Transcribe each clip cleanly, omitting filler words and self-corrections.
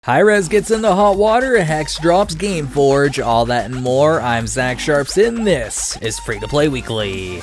Hi-Rez gets in the hot water, Hex drops Gameforge, all that and more. I'm Zach Sharps, and this is Free to Play Weekly.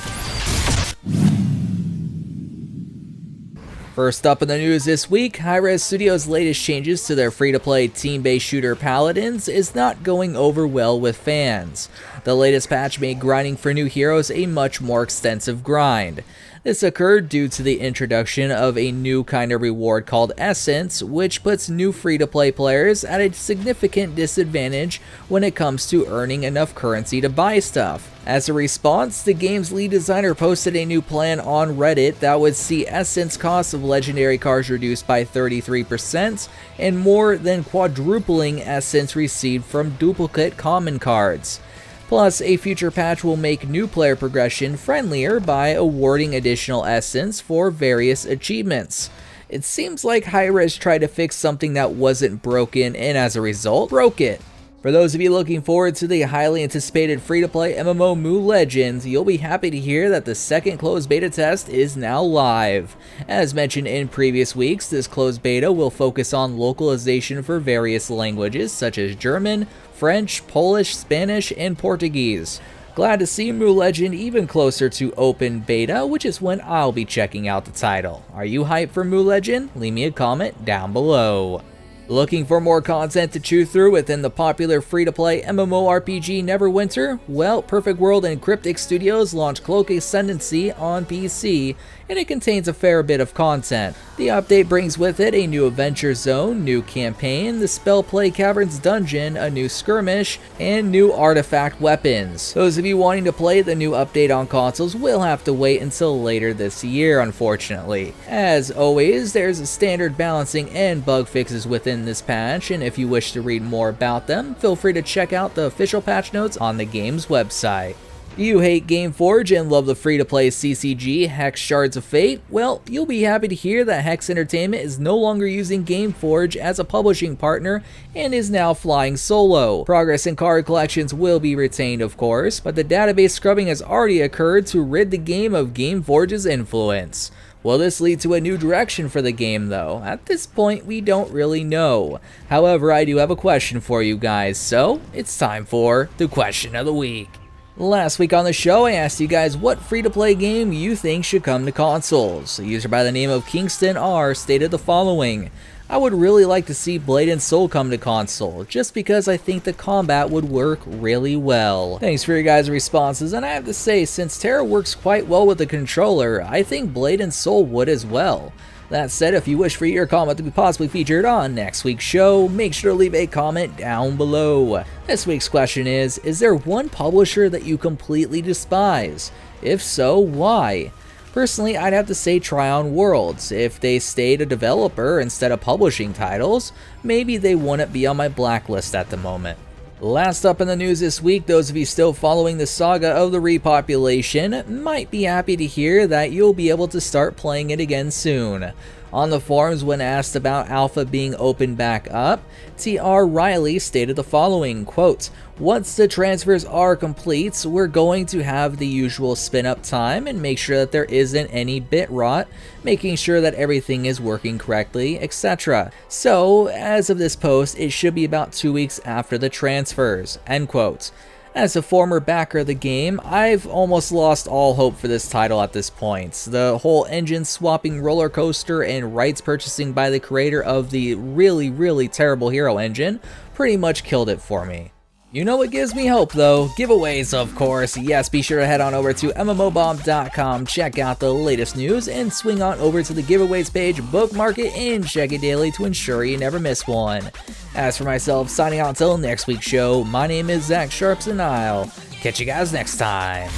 First up in the news this week, Hi-Rez Studios' latest changes to their free-to-play team-based shooter Paladins is not going over well with fans. The latest patch made grinding for new heroes a much more extensive grind. This occurred due to the introduction of a new kind of reward called Essence, which puts new free-to-play players at a significant disadvantage when it comes to earning enough currency to buy stuff. As a response, the game's lead designer posted a new plan on Reddit that would see Essence costs of legendary cards reduced by 33% and more than quadrupling Essence received from duplicate common cards. Plus, a future patch will make new player progression friendlier by awarding additional Essence for various achievements. It seems like Hi-Rez tried to fix something that wasn't broken and as a result, broke it. For those of you looking forward to the highly anticipated free-to-play MMO Mu Legends, you'll be happy to hear that the second closed beta test is now live. As mentioned in previous weeks, this closed beta will focus on localization for various languages such as German, French, Polish, Spanish, and Portuguese. Glad to see Mu Legend even closer to open beta, which is when I'll be checking out the title. Are you hyped for Mu Legend? Leave me a comment down below. Looking for more content to chew through within the popular free-to-play MMORPG Neverwinter? Well, Perfect World and Cryptic Studios launched Cloak Ascendancy on PC, and it contains a fair bit of content. The update brings with it a new adventure zone, new campaign, the Spellplay Caverns dungeon, a new skirmish, and new artifact weapons. Those of you wanting to play the new update on consoles will have to wait until later this year, unfortunately. As always, there's a standard balancing and bug fixes within this patch, and if you wish to read more about them, feel free to check out the official patch notes on the game's website. Do you hate Gameforge and love the free-to-play CCG Hex Shards of Fate? Well, you'll be happy to hear that Hex Entertainment is no longer using Gameforge as a publishing partner and is now flying solo. Progress and card collections will be retained, of course, but the database scrubbing has already occurred to rid the game of Gameforge's influence. Will this lead to a new direction for the game though? At this point, we don't really know. However, I do have a question for you guys, so it's time for the question of the week. Last week on the show, I asked you guys what free-to-play game you think should come to consoles. A user by the name of Kingston R stated the following: I would really like to see Blade and Soul come to console, just because I think the combat would work really well. Thanks for your guys' responses, and I have to say, since Terra works quite well with the controller, I think Blade and Soul would as well. That said, if you wish for your comment to be possibly featured on next week's show, make sure to leave a comment down below. This week's question is there one publisher that you completely despise? If so, why? Personally, I'd have to say Tryon Worlds. If they stayed a developer instead of publishing titles, maybe they wouldn't be on my blacklist at the moment. Last up in the news this week, those of you still following the saga of the Repopulation might be happy to hear that you'll be able to start playing it again soon. On the forums, when asked about Alpha being opened back up, T.R. Riley stated the following, quote, "Once the transfers are complete, we're going to have the usual spin-up time and make sure that there isn't any bit rot, making sure that everything is working correctly, etc. So, as of this post, it should be about 2 weeks after the transfers," end quote. As a former backer of the game, I've almost lost all hope for this title at this point. The whole engine swapping roller coaster and rights purchasing by the creator of the really terrible hero engine pretty much killed it for me. You know what gives me hope though? Giveaways, of course. Yes, be sure to head on over to mmobomb.com, check out the latest news, and swing on over to the giveaways page, bookmark it, and check it daily to ensure you never miss one. As for myself, signing out until next week's show, my name is Zach Sharps, and I'll catch you guys next time.